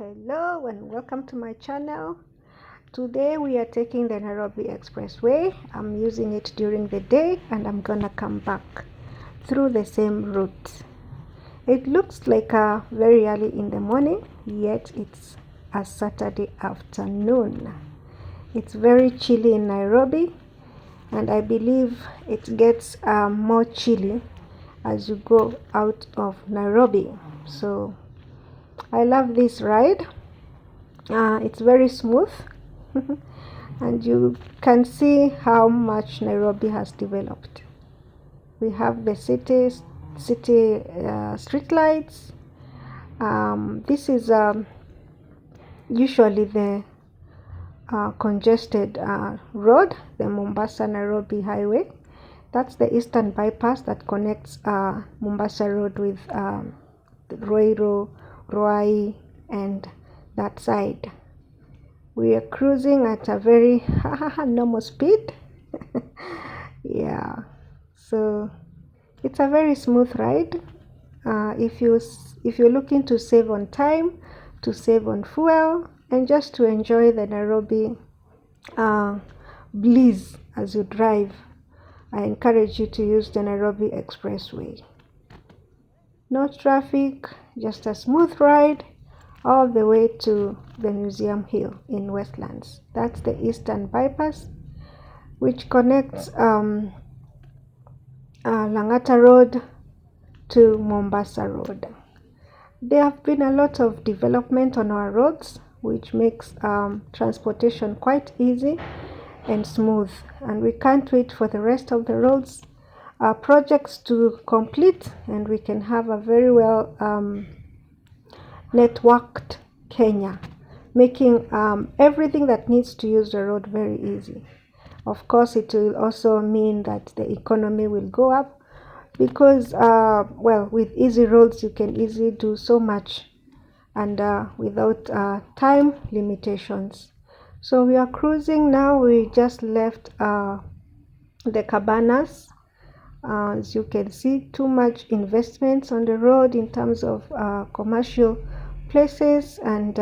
Hello and welcome to my channel. Today we are taking the Nairobi Expressway. I'm using it during the day and I'm gonna come back through the same route. It looks like very early in the morning, yet it's a Saturday afternoon. It's very chilly in Nairobi, and I believe it gets more chilly as you go out of Nairobi. So I love this ride. It's very smooth and you can see how much Nairobi has developed. We have the city street lights. This is usually the congested road, the Mombasa Nairobi highway. That's the eastern bypass that connects Mombasa Road with Ruiru, Ruaka, and that side. We are cruising at a very normal speed. Yeah, so it's a very smooth ride. If you're looking to save on time, to save on fuel, and just to enjoy the Nairobi bliss as you drive, I encourage you to use the Nairobi Expressway. No traffic, just a smooth ride all the way to the Museum Hill in Westlands. That's the eastern bypass, which connects Langata Road to Mombasa Road. There have been a lot of development on our roads, which makes transportation quite easy and smooth, and we can't wait for the rest of the roads projects to complete, and we can have a very well networked Kenya, making everything that needs to use the road very easy. Of course, it will also mean that the economy will go up because well, with easy roads you can easily do so much and without time limitations. So we are cruising now. We just left the cabanas. As you can see, too much investments on the road in terms of commercial places, and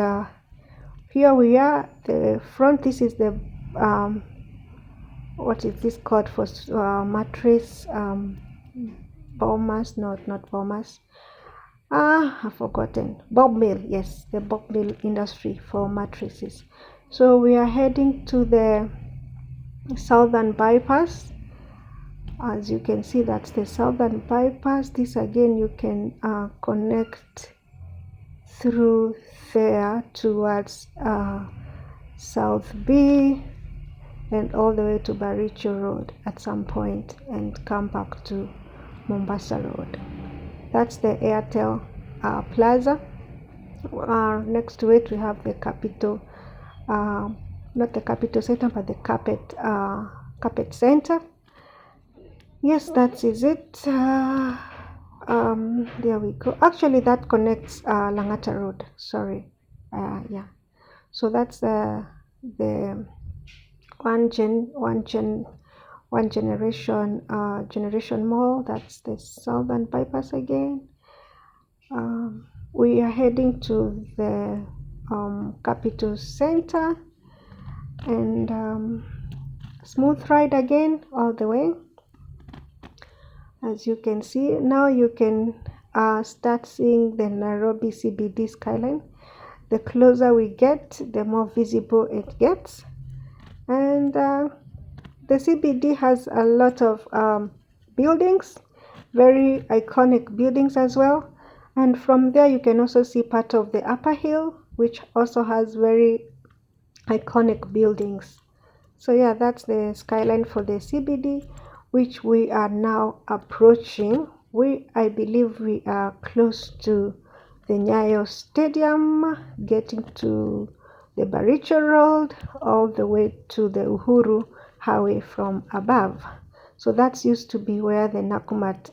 here we are, the front. This is the what is this called for mattress bombers, not bombers, I've forgotten, bob mill. Yes, the bob mill industry for mattresses. So we are heading to the southern bypass. As you can see, that's the southern bypass. This again, you can connect through there towards South B and all the way to Baricho Road at some point and come back to Mombasa Road. That's the Airtel Plaza. Next to it we have the Capital, not the Capital Center, but the Carpet Center. Yes, that is it. There we go. Actually, that connects Langata Road. Sorry. Yeah. So that's the one generation mall. That's the southern bypass again. We are heading to the Capital Center, and smooth ride again all the way. As you can see, now you can start seeing the Nairobi CBD skyline. The closer we get, the more visible it gets. And the CBD has a lot of buildings, very iconic buildings as well. And from there you can also see part of the upper hill, which also has very iconic buildings. So yeah, that's the skyline for the CBD, which we are now approaching. I believe we are close to the Nyayo Stadium, getting to the Baricho Road, all the way to the Uhuru Highway from above. So that's used to be where the Nakumatt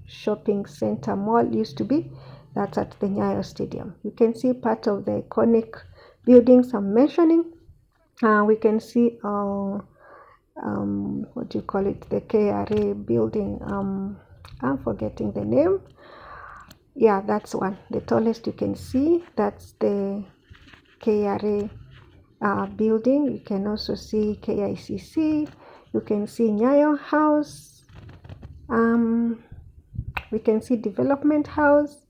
Shopping Center Mall used to be. That's at the Nyayo Stadium. You can see part of the iconic buildings I'm mentioning. We can see what do you call it, the KRA building. I'm forgetting the name. Yeah, that's one, the tallest you can see. That's the KRA building. You can also see KICC. You can see Nyayo House. We can see Development House.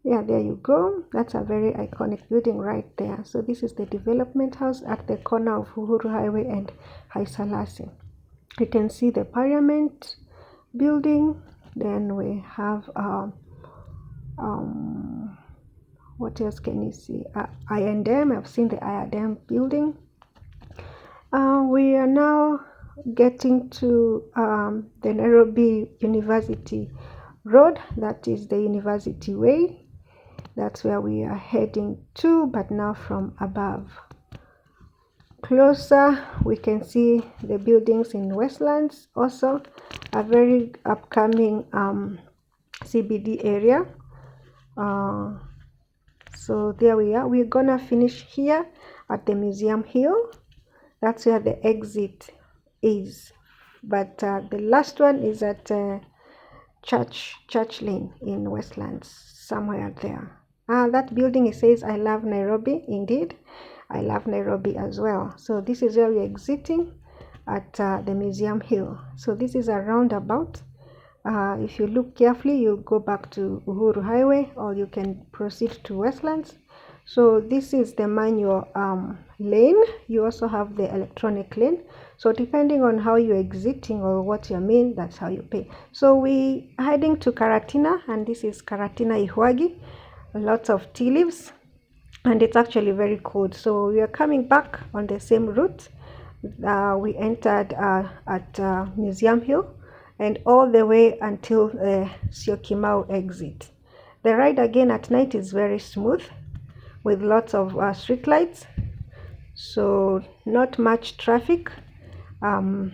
Yeah, there you go. That's a very iconic building right there. So this is the Development House at the corner of Uhuru Highway and Haile Selassie. You can see the Parliament building. Then we have what else can you see? I&M. I've seen the I&M building. We are now getting to the Nairobi University Road. That is the University Way. That's where we are heading to, but now from above. Closer, we can see the buildings in Westlands, also a very upcoming CBD area. So there we are. We're gonna finish here at the Museum Hill. That's where the exit is. But the last one is at Church Lane in Westlands, somewhere there. That building, it says, I love Nairobi. Indeed, I love Nairobi as well. So this is where we're exiting at the Museum Hill. So this is a roundabout. If you look carefully, you go back to Uhuru Highway, or you can proceed to Westlands. So this is the manual lane. You also have the electronic lane. So depending on how you're exiting or what you mean, that's how you pay. So we are heading to Karatina, and this is Karatina Ihwagi. Lots of tea leaves, and it's actually very cold. So we are coming back on the same route. We entered at Museum Hill, and all the way until the Syokimau exit. The ride again at night is very smooth, with lots of street lights, so not much traffic, and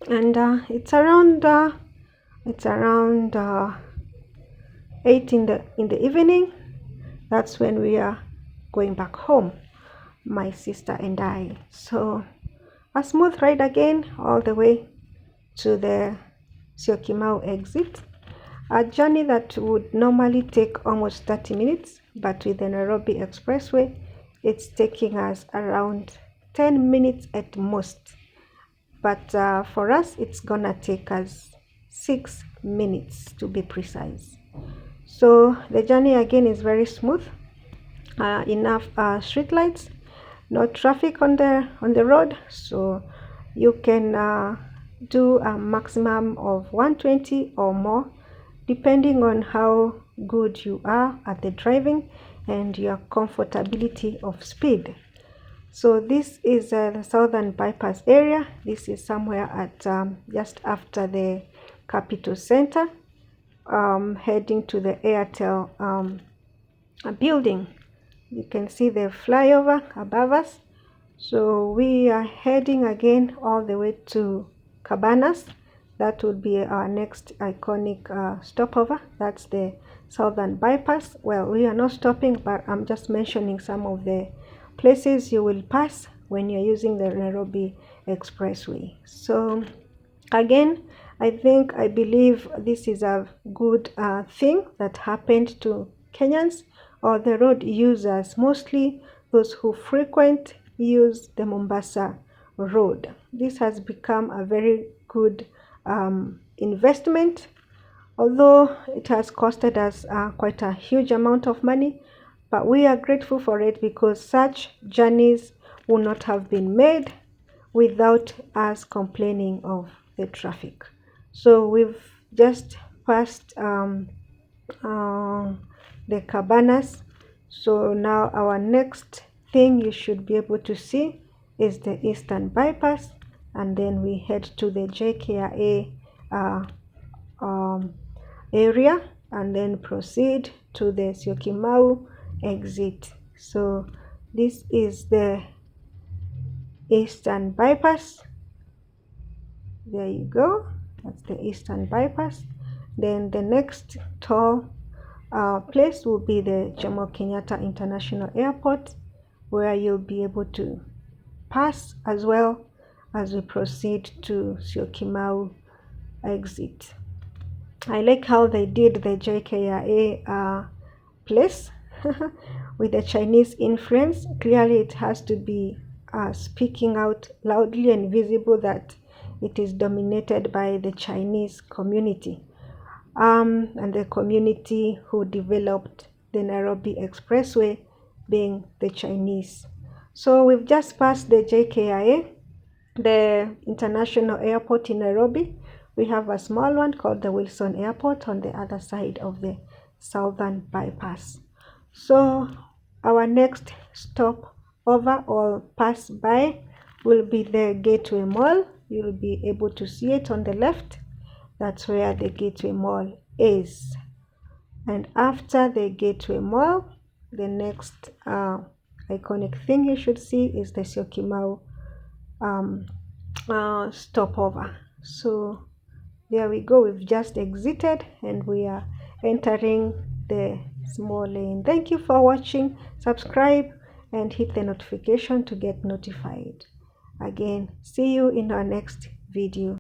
it's around 8 in the evening. That's when we are going back home, my sister and I. So a smooth ride again all the way to the Syokimau exit. A journey that would normally take almost 30 minutes, but with the Nairobi Expressway, it's taking us around 10 minutes at most. But for us, it's gonna take us 6 minutes to be precise. So the journey again is very smooth. Enough street lights, no traffic on the road, so you can do a maximum of 120 or more, depending on how good you are at the driving and your comfortability of speed. So this is the Southern Bypass area. This is somewhere at just after the Capital Center, heading to the Airtel building. You can see the flyover above us. So we are heading again all the way to Cabanas. That would be our next iconic stopover. That's the Southern Bypass. Well, we are not stopping, but I'm just mentioning some of the places you will pass when you're using the Nairobi Expressway. So again, I believe this is a good thing that happened to Kenyans or the road users, mostly those who frequent use the Mombasa road. This has become a very good investment, although it has costed us quite a huge amount of money, but we are grateful for it because such journeys would not have been made without us complaining of the traffic. So we've just passed the Cabanas. So now our next thing you should be able to see is the Eastern Bypass, and then we head to the JKIA area and then proceed to the Syokimau exit. So this is the Eastern Bypass. There you go. That's the Eastern Bypass. Then the next toll place will be the Jomo Kenyatta International Airport, where you'll be able to pass as well as we proceed to Syokimau exit. I like how they did the JKIA place with the Chinese influence. Clearly, it has to be speaking out loudly and visible that it is dominated by the Chinese community, and the community who developed the Nairobi Expressway being the Chinese. So we've just passed the JKIA, the international airport in Nairobi. We have a small one called the Wilson Airport on the other side of the Southern bypass. So our next stop over or pass by will be the Gateway Mall. You'll be able to see it on the left. That's where the Gateway Mall is. And after the Gateway Mall, the next iconic thing you should see is the Syokimau stopover. So there we go. We've just exited and we are entering the small lane. Thank you for watching. Subscribe and hit the notification to get notified. Again, see you in our next video.